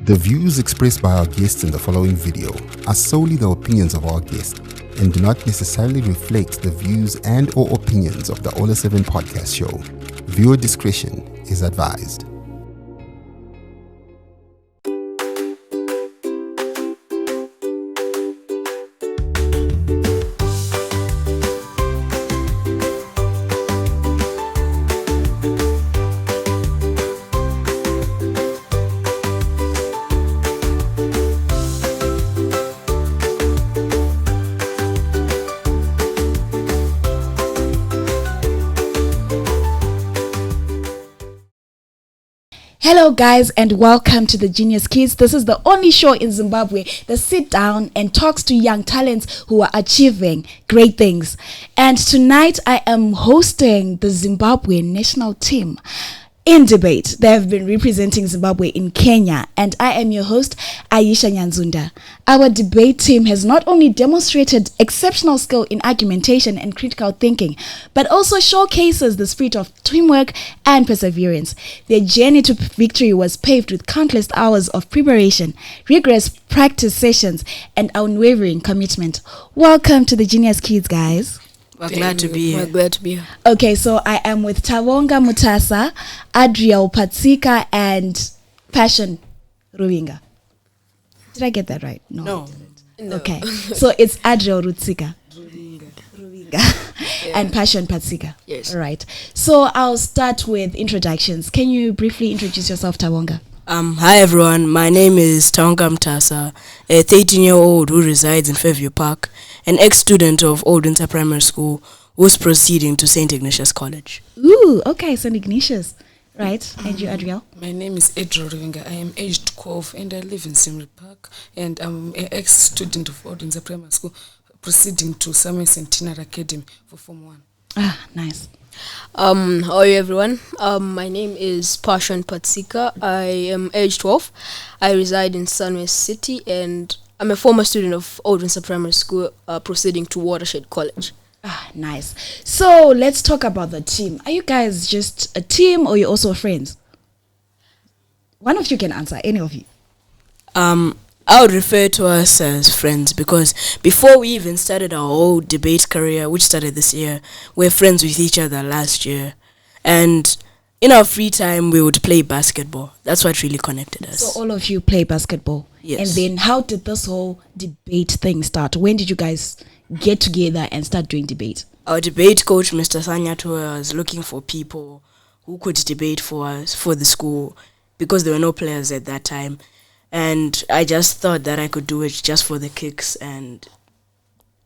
The views expressed by our guests in the following video are solely the opinions of our guests and do not necessarily reflect the views and or opinions of the Ola 7 podcast show. Viewer discretion is advised. Hello guys and welcome to the Genius Kids. This is the only show in Zimbabwe that sit down and talks to young talents who are achieving great things. And tonight I am hosting the Zimbabwe national team in debate. They have been representing Zimbabwe in Kenya, and I am your host, Aisha Nyanzunda. Our debate team has not only demonstrated exceptional skill in argumentation and critical thinking, but also showcases the spirit of teamwork and perseverance. Their journey to victory was paved with countless hours of preparation, rigorous practice sessions, and unwavering commitment. Welcome to the Genius Kids, guys. We're glad to be here. Okay, so I am with Tawonga Mutasa, Adriel Patsika, and Passion Ruvinga. Did I get that right? No. Okay, so it's Adriel Rutsika. Ruvinga. And Passion Patsika. Yes. All right. So I'll start with introductions. Can you briefly introduce yourself, Tawonga? Hi everyone, my name is Tawonga Mutasa, a 13-year-old who resides in Fairview Park, an ex-student of Old Winter Primary School who's proceeding to St. Ignatius College. Ooh, okay, St. Ignatius. Right, and you, Adriel? My name is Adriel Ruvinga. I am aged 12 and I live in Simri Park, and I'm an ex-student of Old Winter Primary School proceeding to Samuel Centenary Academy for Form 1. Ah, nice. How are you everyone? My name is Passion Patsika. I am age 12. I reside in Sunway City and I'm a former student of Old Windsor Primary School proceeding to Watershed College. Ah, nice. So let's talk about the team. Are you guys just a team or you're also friends? One of you can answer, any of you. I would refer to us as friends because before we even started our whole debate career, which started this year, we were friends with each other last year. And in our free time, we would play basketball. That's what really connected us. So all of you play basketball. Yes. And then how did this whole debate thing start? When did you guys get together and start doing debate? Our debate coach, Mr. Sanyato, was looking for people who could debate for us, for the school, because there were no players at that time. And I just thought that I could do it just for the kicks. And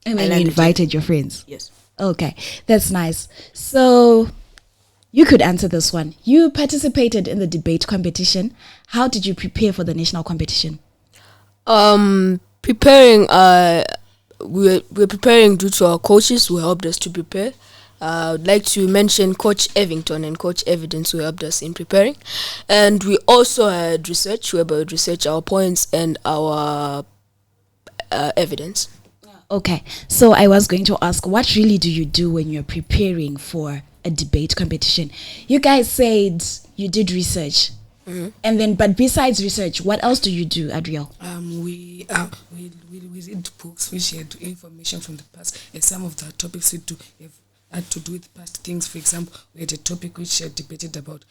then you invited your friends? Yes. Okay, that's nice. So you could answer this one. You participated in the debate competition. How did you prepare for the national competition? Preparing, we're preparing due to our coaches who helped us to prepare. I would like to mention Coach Evington and Coach Evidence who helped us in preparing. And we also had research. We were able to research our points and our evidence. Okay, so I was going to ask, what really do you do when you're preparing for a debate competition? You guys said you did research. Mm-hmm. And then, but besides research, what else do you do, Adriel? We read books which had information from the past, and some of the topics we do had to do with past things. For example, we had a topic which had debated about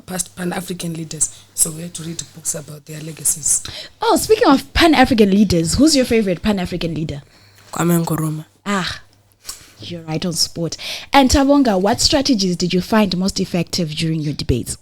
past Pan-African leaders, so we had to read books about their legacies. Oh, speaking of Pan-African leaders, who's your favorite Pan-African leader? Kwame Nkrumah. Ah, you're right on sport. And Tawonga, what strategies did you find most effective during your debates?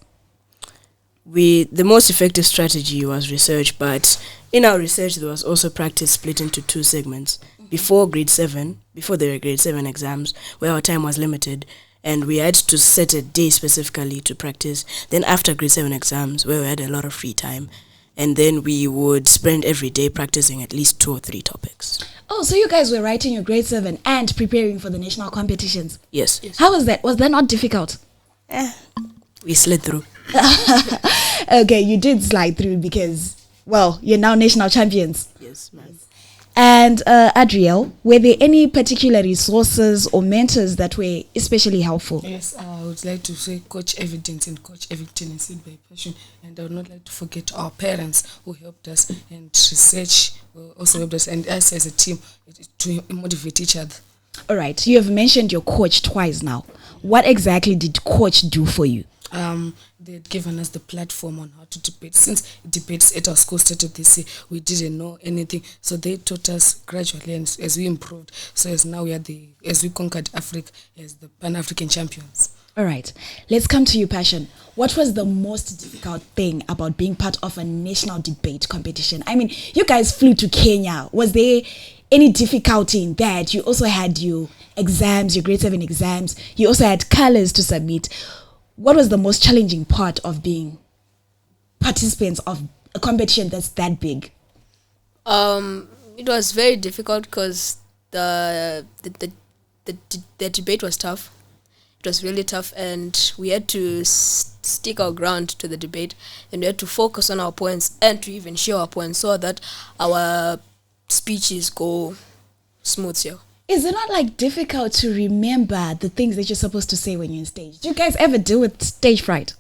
The most effective strategy was research, but in our research there was also practice split into two segments. Before there were grade 7 exams, where our time was limited, and we had to set a day specifically to practice. Then after grade 7 exams, where we had a lot of free time, and then we would spend every day practicing at least 2 or 3 topics. Oh, so you guys were writing your grade 7 and preparing for the national competitions? Yes. How was that? Was that not difficult? We slid through. Okay, you did slide through because, well, you're now national champions. Yes, ma'am. And Adriel, were there any particular resources or mentors that were especially helpful? Yes, I would like to say Coach Evidence and Coach Evington and Seed by Passion. And I would not like to forget our parents who helped us, and research also helped us, and us as a team to motivate each other. All right, you have mentioned your coach twice now. What exactly did coach do for you? They had given us the platform on how to debate. Since debates at our school started this year, we didn't know anything. So they taught us gradually, and as we improved. So as now as we conquered Africa as the Pan-African champions. All right, let's come to you, Passion. What was the most difficult thing about being part of a national debate competition? I mean, you guys flew to Kenya. Was there any difficulty in that? You also had your exams, your grade 7 exams. You also had colors to submit. What was the most challenging part of being participants of a competition that's that big? It was very difficult because the debate was tough. It was really tough, and we had to stick our ground to the debate, and we had to focus on our points and to even share our points so that our speeches go smooth here. Is it not like difficult to remember the things that you're supposed to say when you're on stage? Do you guys ever deal with stage fright?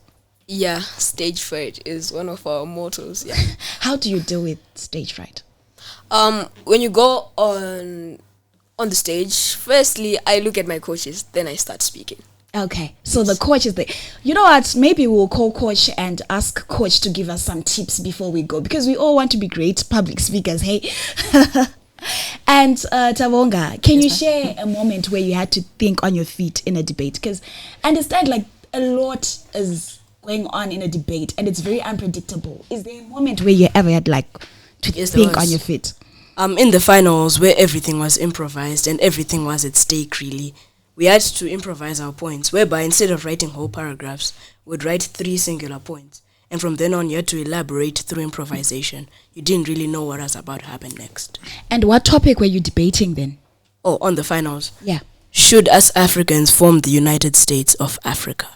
Yeah, stage fright is one of our mottos. Yeah. How do you deal with stage fright? When you go on the stage, firstly I look at my coaches, then I start speaking. Okay, so the coach is the... You know what? Maybe we'll call coach and ask coach to give us some tips before we go, because we all want to be great public speakers, hey? And Tabonga, can you share a moment where you had to think on your feet in a debate? Because I understand like a lot is going on in a debate and it's very unpredictable. Is there a moment where you ever had like to think on your feet? In the finals, where everything was improvised and everything was at stake, really, we had to improvise our points, whereby instead of writing whole paragraphs, we'd write 3 singular points. And from then on, you had to elaborate through improvisation. You didn't really know what was about to happen next. And what topic were you debating then? Oh, on the finals. Yeah. Should us Africans form the United States of Africa?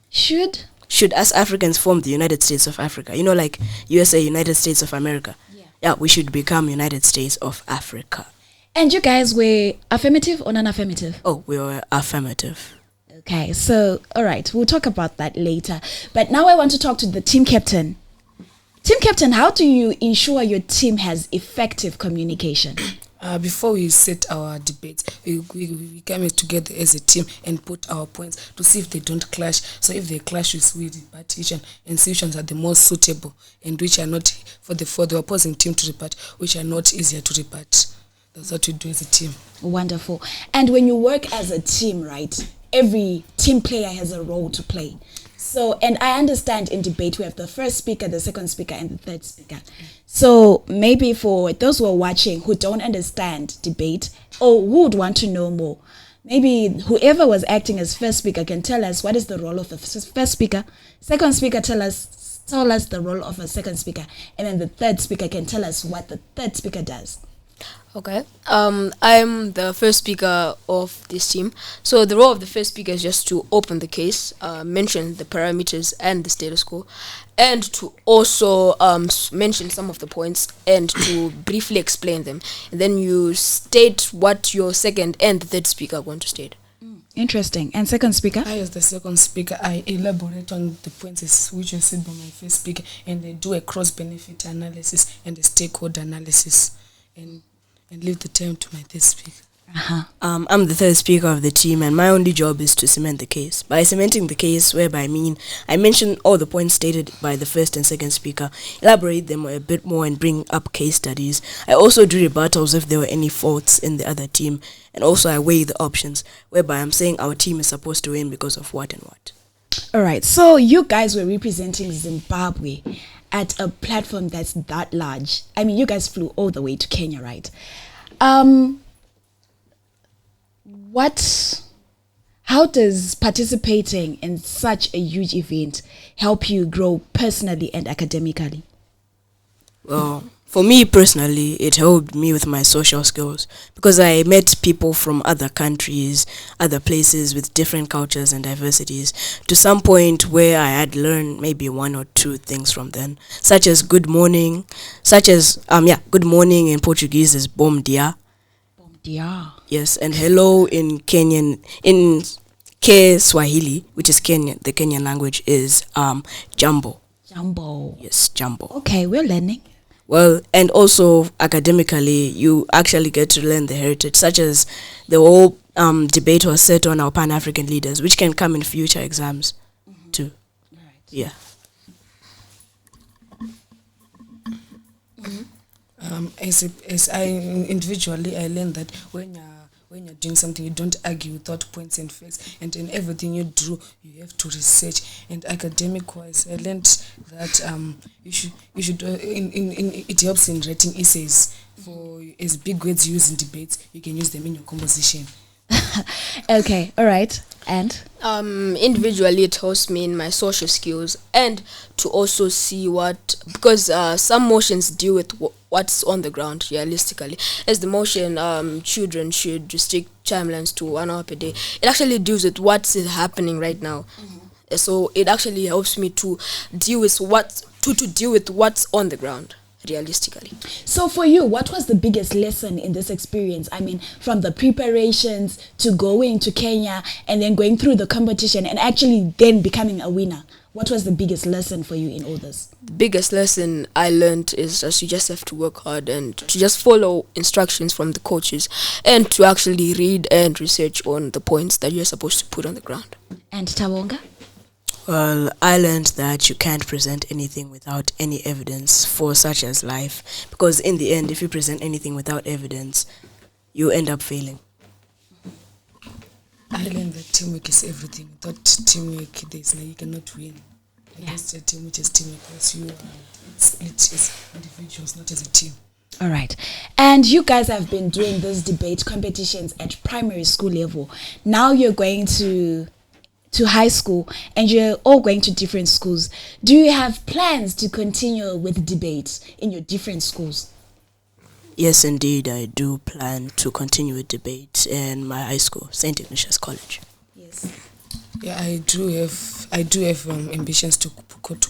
Should us Africans form the United States of Africa? You know, like USA, United States of America. Yeah, we should become United States of Africa. And you guys were affirmative or non-affirmative? Oh, we were affirmative. Okay, so, all right, we'll talk about that later. But now I want to talk to the team captain. Team captain, how do you ensure your team has effective communication? Before we set our debates, we come together as a team and put our points to see if they don't clash. So if they clash, we rebut each and see which ones are the most suitable and which are not for the opposing team to rebut, which are not easier to rebut. That's what we do as a team. Wonderful. And when you work as a team, right, every team player has a role to play. So, and I understand in debate we have the first speaker, the second speaker, and the third speaker. So maybe for those who are watching who don't understand debate or who would want to know more, maybe whoever was acting as first speaker can tell us what is the role of the first speaker. Second speaker tell us the role of a second speaker, and then the third speaker can tell us what the third speaker does. Okay. I'm the first speaker of this team. So the role of the first speaker is just to open the case, mention the parameters and the status quo, and to also mention some of the points and to briefly explain them. And then you state what your second and third speaker are going to state. Interesting. And second speaker? I, as the second speaker, I elaborate on the points which are said by my first speaker, and I do a cross-benefit analysis and a stakeholder analysis, and leave the time to my third speaker. I'm the third speaker of the team, and my only job is to cement the case. By cementing the case, whereby I mean I mention all the points stated by the first and second speaker, elaborate them a bit more and bring up case studies. I also do rebuttals if there were any faults in the other team, and also I weigh the options, whereby I'm saying our team is supposed to win because of what and what. All right, so you guys were representing Zimbabwe at a platform that's that large. I mean, you guys flew all the way to Kenya, right? How does participating in such a huge event help you grow personally and academically? Well, for me personally, it helped me with my social skills because I met people from other countries, other places with different cultures and diversities to some point where I had learned maybe one or two things from them, such as good morning, good morning in Portuguese is bom dia. Yeah. Yes, and hello in Ke Swahili, which is Kenyan, the Kenyan language is jambo. Jumbo. Yes, jambo. Okay, we're learning. Well, and also academically, you actually get to learn the heritage, such as the whole debate was set on our Pan-African leaders, which can come in future exams too. Right. Yeah. As I individually, I learned that when you're doing something, you don't argue without points and facts, and in everything you do, you have to research. And academic-wise, I learned that you should it helps in writing essays. For as big words you use in debates, you can use them in your composition. Okay, all right. And Individually, it helps me in my social skills and to also see because some motions deal with what's on the ground realistically. As the motion, children should restrict timelines to 1 hour per day. It actually deals with what's happening right now. So it actually helps me to deal with deal with what's on the ground realistically. so for you, what was the biggest lesson in this experience? I mean, from the preparations to going to Kenya and then going through the competition and actually then becoming a winner. What was the biggest lesson for you in all this? The biggest lesson I learned is just you just have to work hard and to just follow instructions from the coaches and to actually read and research on the points that you're supposed to put on the ground. And Tabonga? Well, I learned that you can't present anything without any evidence for such as life, because in the end, if you present anything without evidence, you end up failing. I learned that teamwork is everything. Without teamwork, you cannot win. Against a team which is teamwork, because you split as individuals, not as a team. All right. And you guys have been doing these debate competitions at primary school level. Now you're going to high school and you're all going to different schools. Do you have plans to continue with debates in your different schools? Yes, indeed, I do plan to continue with debate in my high school, St. Ignatius College. Yes. Yeah, I do have ambitions to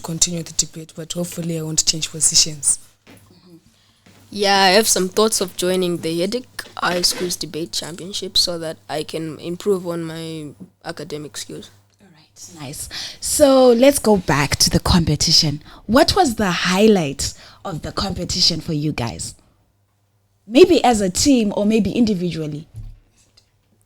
continue the debate, but hopefully I won't change positions. Yeah, I have some thoughts of joining the YEDIC High Schools Debate Championship so that I can improve on my academic skills. All right, nice. So let's go back to the competition. What was the highlight of the competition for you guys? Maybe as a team or maybe individually.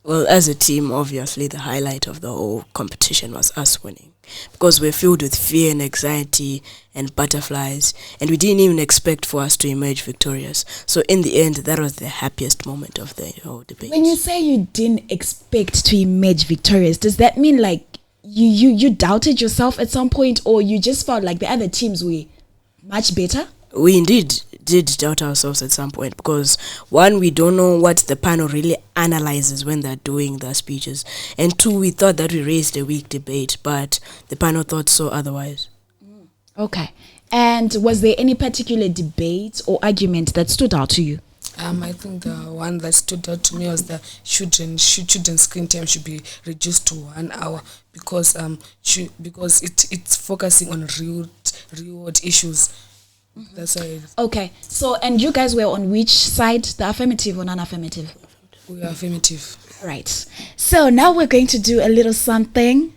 Well, as a team, obviously, the highlight of the whole competition was us winning, because we're filled with fear and anxiety and butterflies, and we didn't even expect for us to emerge victorious. So in the end, that was the happiest moment of the whole debate. When you say you didn't expect to emerge victorious, does that mean like you doubted yourself at some point, or you just felt like the other teams were much better? We indeed did doubt ourselves at some point, because one, we don't know what the panel really analyzes when they're doing their speeches, and two, we thought that we raised a weak debate, but the panel thought so otherwise. Okay. And was there any particular debate or argument that stood out to you? I think the one that stood out to me was the children's screen time should be reduced to 1 hour, because it's focusing on real world issues. That's why. Okay. So, and you guys were on which side, the affirmative or non-affirmative? We are affirmative. Right. So now we're going to do a little something.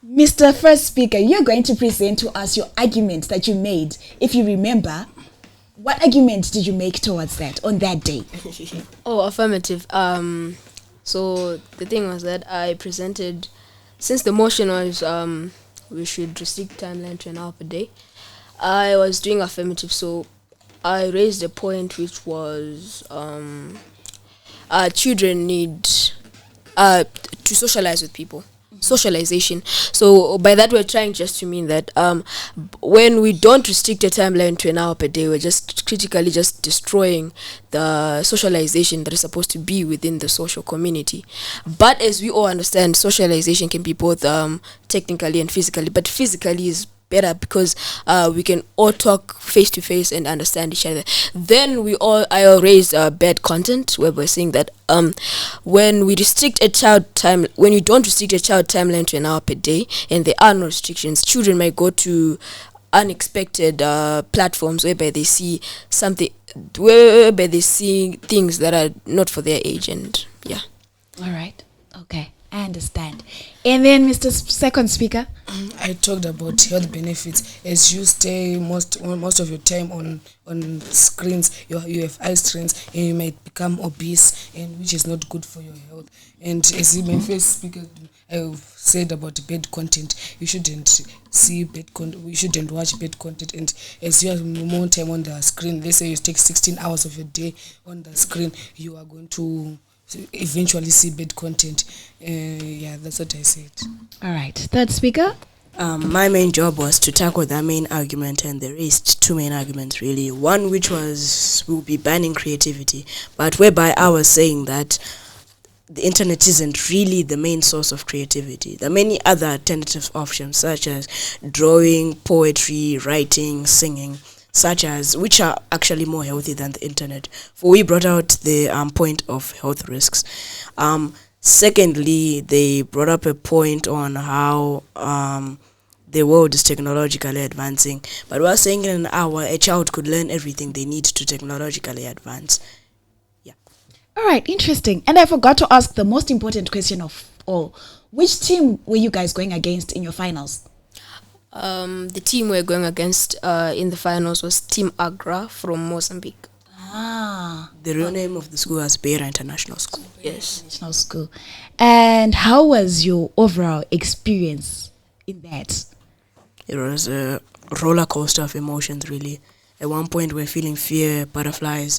Mr. First Speaker, you're going to present to us your argument that you made. If you remember, what argument did you make towards that on that day? Oh, affirmative. So the thing was that I presented, since the motion was we should restrict timeline to 1 hour per day, I was doing affirmative, so I raised a point which was children need to socialize with people. Socialization. So by that we're trying just to mean that when we don't restrict a timeline to 1 hour per day, we're just critically just destroying the socialization that is supposed to be within the social community. But as we all understand, socialization can be both technically and physically, but physically is better because we can all talk face to face and understand each other. Then I raised bad content where we're saying that when we restrict a child time, when you don't restrict a child timeline to an hour per day, and there are no restrictions, children might go to unexpected platforms whereby they see things that are not for their age, and yeah. All right. Okay. I understand. And then, Mr. Second Speaker. I talked about health benefits. As you stay most of your time on screens, you have eye strains, and you might become obese, and which is not good for your health. And as my first speaker, I've said about bad content. You shouldn't see bad content. We shouldn't watch bad content. And as you have more time on the screen, let's say you take 16 hours of your day on the screen, you are going to eventually see bad content. Yeah, that's what I said. All right. Third Speaker. My main job was to tackle that main argument, and there is two main arguments really. One which was we'll be banning creativity, but whereby I was saying that the internet isn't really the main source of creativity. There are many other alternative options such as drawing, poetry, writing, singing, such as which are actually more healthy than the internet. For we brought out the point of health risks. Secondly, they brought up a point on how the world is technologically advancing, but we're saying in an hour a child could learn everything they need to technologically advance. Yeah. All right, interesting. And I forgot to ask the most important question of all. Which team were you guys going against in your finals? The team we're going against in the finals was Team Agra from Mozambique. The real name of the school was Beira International School. Yes. International School. And how was your overall experience in that? It was a roller coaster of emotions, really. At one point, we were feeling fear, butterflies.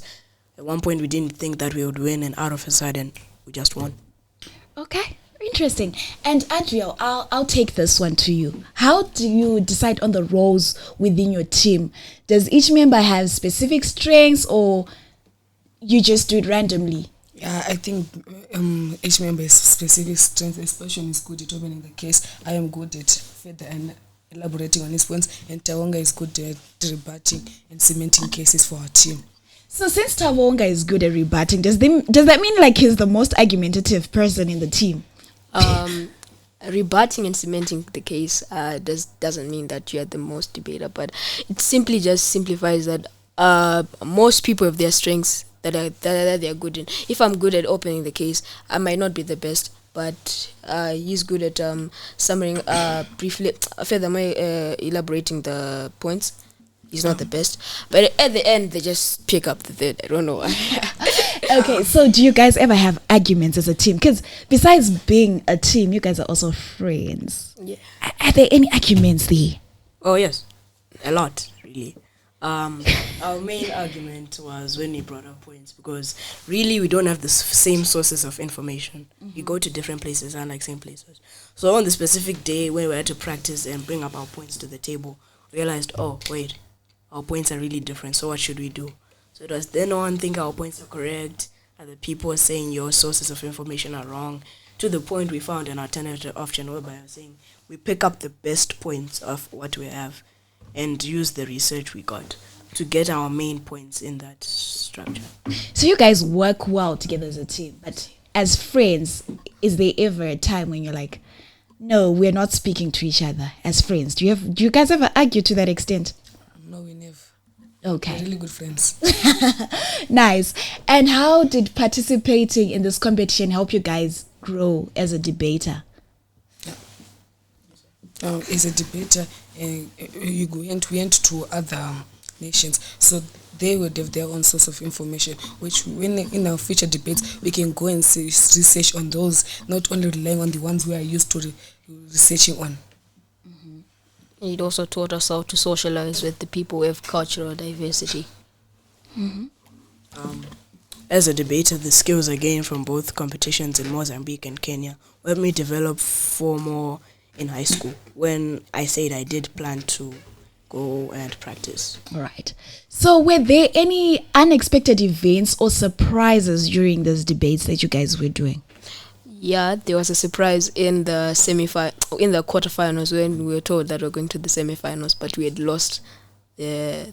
At one point, we didn't think that we would win, and out of a sudden, we just won. Okay, interesting. And Adriel, I'll take this one to you. How do you decide on the roles within your team? Does each member have specific strengths, or you just do it randomly? Yeah, I think each member has specific strengths. Especially is good at opening the case. I am good at further and elaborating on his points, and Tawonga is good at rebutting and cementing cases for our team. So since Tawonga is good at rebutting, does that mean like he's the most argumentative person in the team? Rebutting and cementing the case doesn't mean that you're the most debater, but it simply just simplifies that most people have their strengths that they're good in. If I'm good at opening the case, I might not be the best, but he's good at summaring briefly, furthermore elaborating the points. He's not the best, but at the end they just pick up the third. I don't know why. Okay, so do you guys ever have arguments as a team? Because besides being a team, you guys are also friends. Yeah. Are there any arguments there? Oh, yes. A lot, really. Our main argument was when we brought up points, because really we don't have the same sources of information. We go to different places, unlike same places. So on the specific day when we had to practice and bring up our points to the table, we realized, oh, wait, our points are really different, so what should we do? So it was then on think our points are correct, other people are saying your sources of information are wrong, to the point we found an alternative option whereby I was saying we pick up the best points of what we have and use the research we got to get our main points in that structure. So you guys work well together as a team, but as friends, is there ever a time when you're like, no, we're not speaking to each other as friends? Do you guys ever argue to that extent? No, we never. Okay. We're really good friends. Nice. And how did participating in this competition help you guys grow as a debater? As a debater, we went to other nations, so they would have their own source of information, which when in our future debates we can go and research on those, not only relying on the ones we are used to researching on. It also taught us how to socialize with the people with cultural diversity. As a debater, the skills I gained from both competitions in Mozambique and Kenya helped me develop 4 more in high school, when I said I did plan to go and practice. All right. So were there any unexpected events or surprises during these debates that you guys were doing? Yeah, there was a surprise in the quarterfinals when we were told that we're going to the semifinals, but we had lost the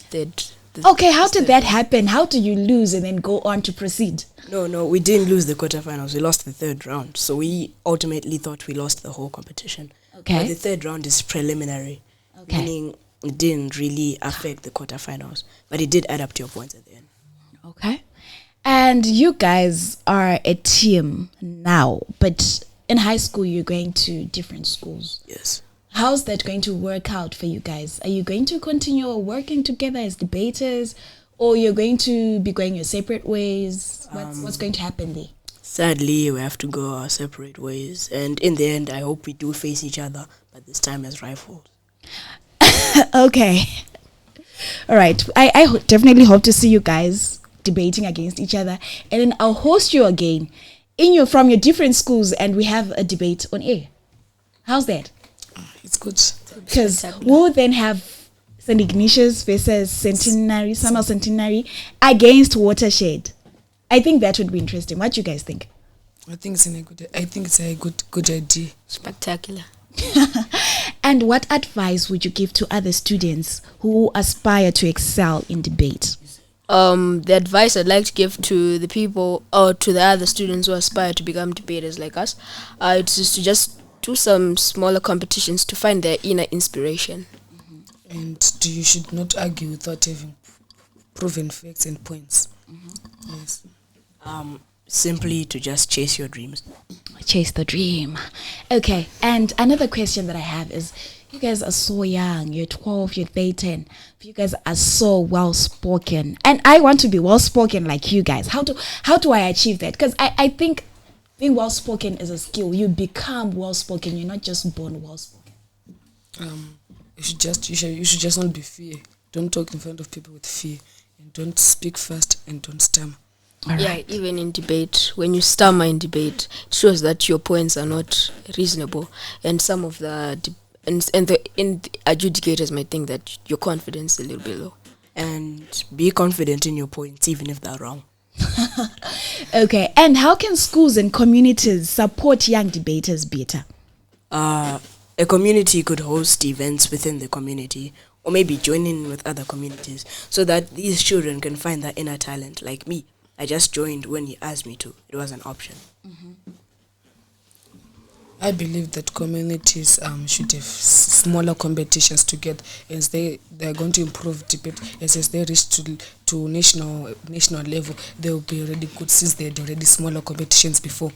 Okay, how did that happen? How do you lose and then go on to proceed? No, we didn't lose the quarterfinals. We lost the third round. So we ultimately thought we lost the whole competition. Okay. But the third round is preliminary, Okay. meaning it didn't really affect the quarterfinals, but it did add up to your points at the end. Okay. And you guys are a team now, but in high school you're going to different schools. Yes. How's that going to work out for you guys? Are you going to continue working together as debaters, or you're going to be going your separate ways? What's going to happen there? Sadly, we have to go our separate ways. And in the end, I hope we do face each other, but this time as rivals. Okay. All right. I definitely hope to see you guys debating against each other. And then I'll host you again from your different schools, and we have a debate on air. How's that? It's good. Because we'll then have St. Ignatius versus Summer Centenary against Watershed. I think that would be interesting. What do you guys think? I think it's a good idea. Spectacular. And what advice would you give to other students who aspire to excel in debate? The advice I'd like to give to the people or to the other students who aspire to become debaters like us, it's just to just do some smaller competitions to find their inner inspiration. And you should not argue without having proven facts and points. Yes. Simply to just chase your dreams. Chase the dream. Okay, and another question that I have is, you guys are so young. You're 12, you're 13. You guys are so well-spoken. And I want to be well-spoken like you guys. How do I achieve that? Because I think being well-spoken is a skill. You become well-spoken. You're not just born well-spoken. You should just not be fear. Don't talk in front of people with fear. And don't speak fast and don't stammer. All Yeah, right. even in debate, when you stammer in debate, it shows that your points are not reasonable, and some of the the adjudicators might think that your confidence is a little bit low. And be confident in your points, even if they're wrong. Okay, and how can schools and communities support young debaters better? A community could host events within the community, or maybe join in with other communities, so that these children can find their inner talent. Like me, I just joined when he asked me to. It was an option. I believe that communities should have smaller competitions together, as they are going to improve debate. As they reach to national level, they will be already good, since they had already smaller competitions before.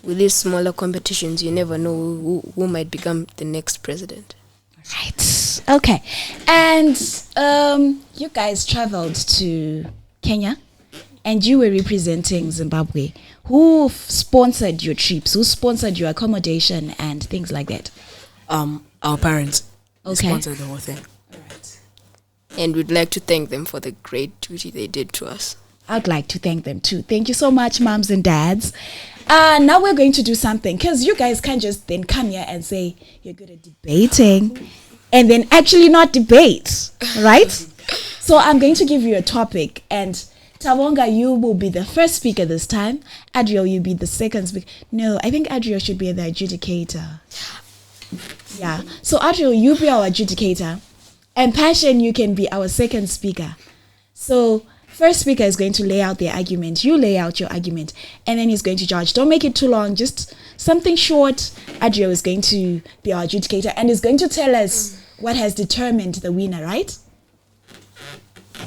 With these smaller competitions, you never know who might become the next president. Right. Okay. And you guys traveled to Kenya and you were representing Zimbabwe. Who sponsored your trips? Who sponsored your accommodation and things like that? Our parents Okay. sponsored the whole thing. And we'd like to thank them for the great duty they did to us. I'd like to thank them too. Thank you so much, moms and dads. Now we're going to do something, because you guys can't just then come here and say you're good at debating and then actually not debate, right? So I'm going to give you a topic, and Tavonga, you will be the first speaker this time. Adriel, you'll be the second speaker. No, I think Adriel should be the adjudicator. Yeah. So Adriel, you be our adjudicator, and Passion, you can be our second speaker. So first speaker is going to lay out their argument. You lay out your argument, and then he's going to judge. Don't make it too long. Just something short. Adriel is going to be our adjudicator and is going to tell us what has determined the winner, right?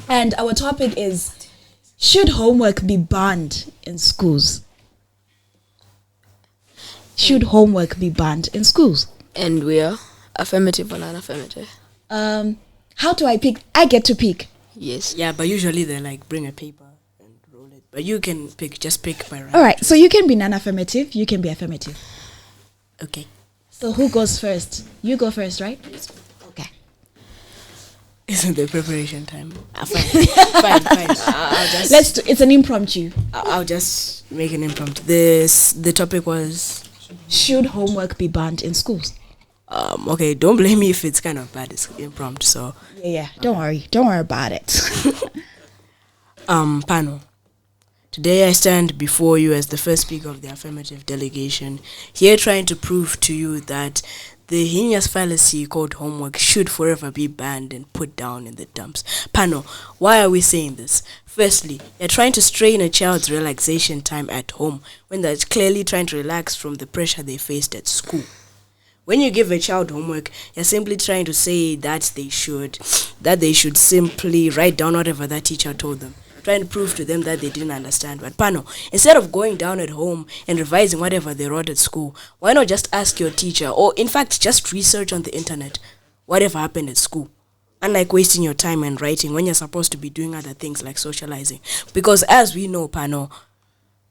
And our topic is, should homework be banned in schools? Should homework be banned in schools? And we are affirmative or non-affirmative. How do I pick? I get to pick. Yes. Yeah, but usually they like bring a paper and roll it. But you can just pick by random. All right, so you can be non-affirmative, you can be affirmative. Okay. So who goes first? You go first, right? Okay. Isn't the preparation time? Fine. It's an impromptu. I'll just make an impromptu. The topic was Should homework be banned in schools? okay. Don't blame me if it's kind of bad. It's impromptu. So Yeah. Don't worry about it. panel. Today I stand before you as the first speaker of the affirmative delegation, here trying to prove to you that the heinous fallacy called homework should forever be banned and put down in the dumps. Pano, why are we saying this? Firstly, you're trying to strain a child's relaxation time at home when they're clearly trying to relax from the pressure they faced at school. When you give a child homework, you're simply trying to say that they should simply write down whatever that teacher told them, trying to prove to them that they didn't understand. But Pano, instead of going down at home and revising whatever they wrote at school, why not just ask your teacher, or in fact just research on the internet whatever happened at school? Unlike wasting your time and writing when you're supposed to be doing other things like socializing. Because as we know, Pano,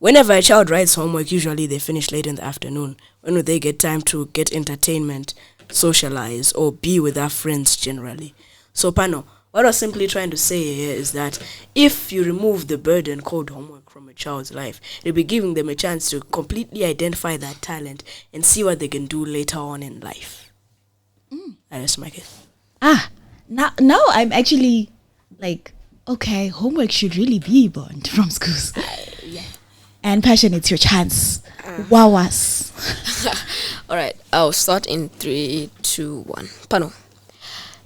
whenever a child writes homework, usually they finish late in the afternoon. When would they get time to get entertainment, socialize, or be with their friends generally? So Pano, what I was simply trying to say here is that if you remove the burden called homework from a child's life, you'll be giving them a chance to completely identify that talent and see what they can do later on in life. I rest my case. Now I'm actually like, okay, homework should really be banned from schools. Yeah. And Passion, it's your chance. Wow us. All right, I'll start in 3, 2, 1. Pano.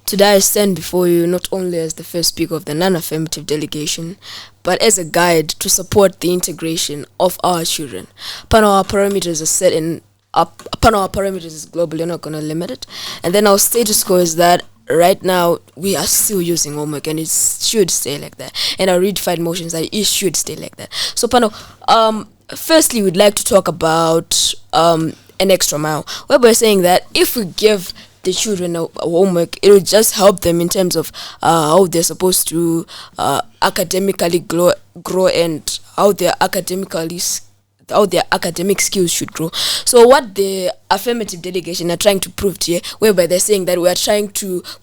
Today I stand before you not only as the first speaker of the non-affirmative delegation, but as a guide to support the integration of our children. Pano, our parameters are set in upon our parameters is global, you're not going to limit it. And then our status quo is that right now we are still using homework and it should stay like that. And our redefined motions that it should stay like that. So Pano, firstly we'd like to talk about an extra mile, where we're saying that if we give the children a homework, it will just help them in terms of how they're supposed to academically grow and how their academic skills should grow. So what the affirmative delegation are trying to prove here, whereby they're saying that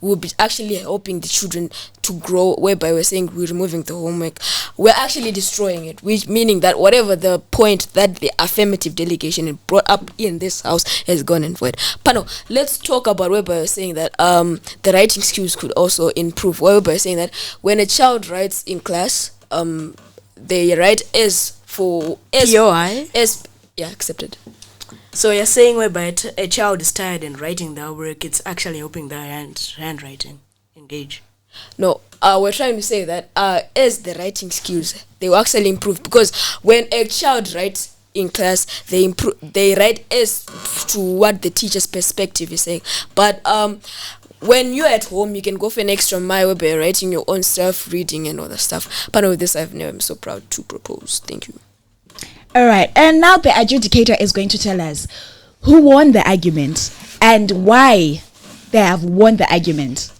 we'll be actually helping the children to grow, whereby we're saying we're removing the homework, we're actually destroying it, which meaning that whatever the point that the affirmative delegation brought up in this house has gone in void. Pano, let's talk about whereby we're saying that the writing skills could also improve, whereby we're saying that when a child writes in class, they write POI? Yeah, accepted. So you're saying whereby a child is tired and writing their work, it's actually helping their handwriting engage? No, we're trying to say that as the writing skills, they will actually improve, because when a child writes in class, they write as to what the teacher's perspective is saying. But when you're at home, you can go for an extra mile by writing your own stuff, reading and all that stuff. But with this, I'm so proud to propose. Thank you. All right. And now the adjudicator is going to tell us who won the argument and why they have won the argument.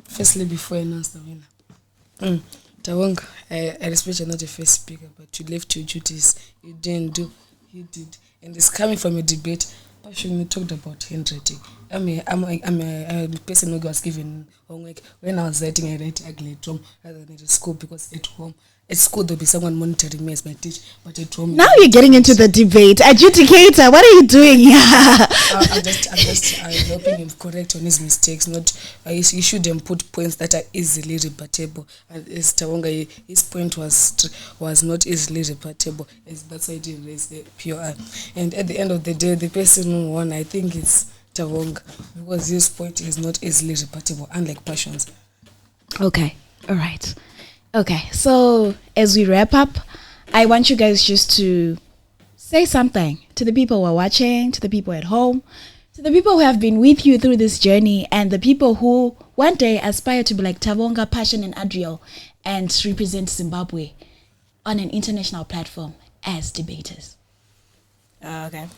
Firstly, before I announce the winner, Tawong, I respect you're not a first speaker, but you left your duties. You didn't do. You did. And it's coming from a debate. Passion, we talked about handwriting. I'm a person who was given homework. When I was writing, I write ugly at home rather than at school, because at school there'll be someone monitoring me as my teacher, but at home. Now you're getting into the debate. Adjudicator, what are you doing here? I'm just helping him correct on his mistakes. Not you shouldn't put points that are easily rebuttable. And as Tawonga, his point was not easily rebuttable. That's why he didn't raise the POI. And at the end of the day, the person who won, I think it's Tawonga, because his point is not easily rebuttable, unlike Passion's. Okay. All right. Okay. So as we wrap up, I want you guys just to say something to the people who are watching, to the people at home, to the people who have been with you through this journey, and the people who one day aspire to be like Tawonga, Passion, and Adriel and represent Zimbabwe on an international platform as debaters. Okay.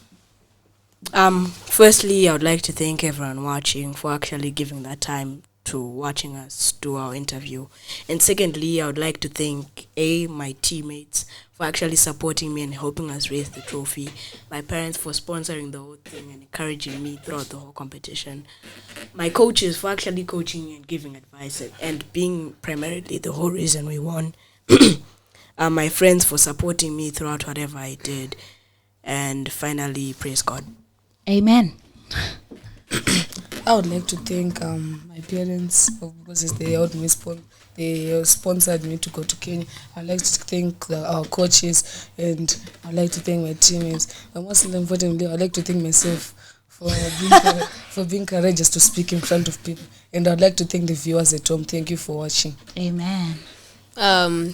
Firstly, I would like to thank everyone watching for actually giving that time to watching us do our interview. And secondly, I would like to thank my teammates for actually supporting me and helping us raise the trophy, my parents for sponsoring the whole thing and encouraging me throughout the whole competition, my coaches for actually coaching me and giving advice and being primarily the whole reason we won, my friends for supporting me throughout whatever I did, and finally, praise God. Amen. I would like to thank my parents because they helped me they sponsored me to go to Kenya. I'd like to thank our coaches, and I'd like to thank my teammates. But most importantly, I'd like to thank myself for being courageous to speak in front of people. And I'd like to thank the viewers at home. Thank you for watching. Amen.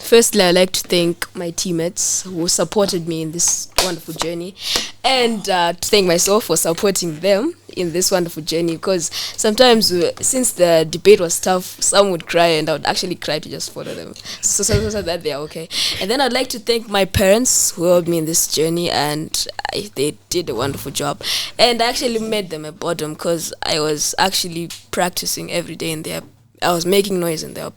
Firstly, I'd like to thank my teammates who supported me in this wonderful journey, and to thank myself for supporting them in this wonderful journey, because sometimes since the debate was tough, some would cry and I would actually cry to just follow them so that they are okay. And then I'd like to thank my parents who helped me in this journey, and they did a wonderful job, and I actually made them a bottom because I was actually practicing every day in there. I was making noise in the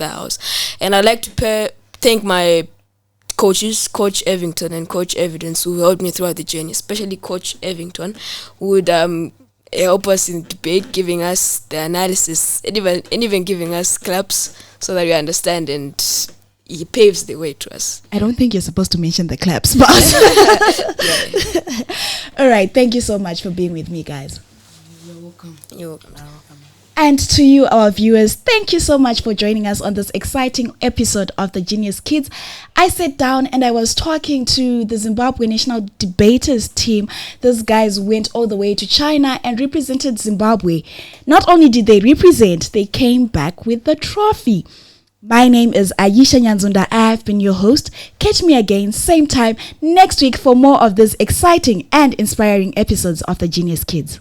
house. And I'd like to thank my coaches, Coach Evington and Coach Evidence, who helped me throughout the journey, especially Coach Evington, who would help us in debate, giving us the analysis, and even giving us claps so that we understand, and he paves the way to us. I don't think you're supposed to mention the claps, but all right, thank you so much for being with me, guys. You're welcome. You're welcome. And to you, our viewers, thank you so much for joining us on this exciting episode of the Genius Kids. I sat down and I was talking to the Zimbabwe National Debaters team. Those guys went all the way to China and represented Zimbabwe. Not only did they represent, they came back with the trophy. My name is Ayesha Nyanzunda. I have been your host. Catch me again, same time next week for more of these exciting and inspiring episodes of the Genius Kids.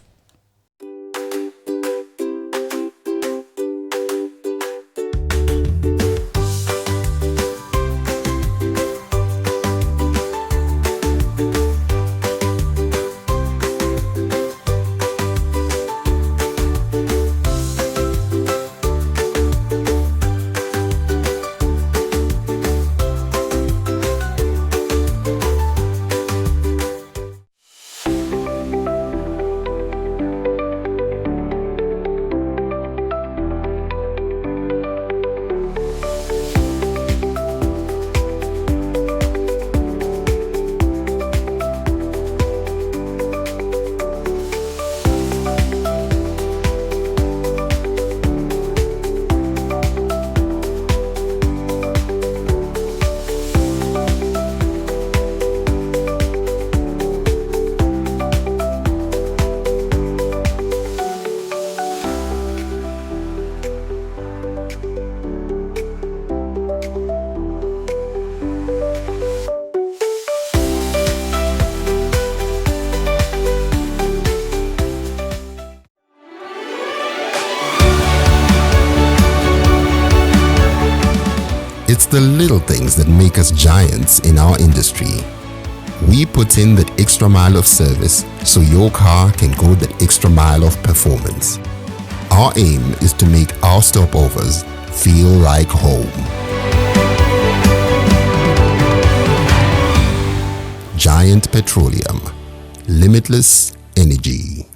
It's the little things that make us giants in our industry. We put in that extra mile of service so your car can go that extra mile of performance. Our aim is to make our stopovers feel like home. Giant Petroleum, limitless energy.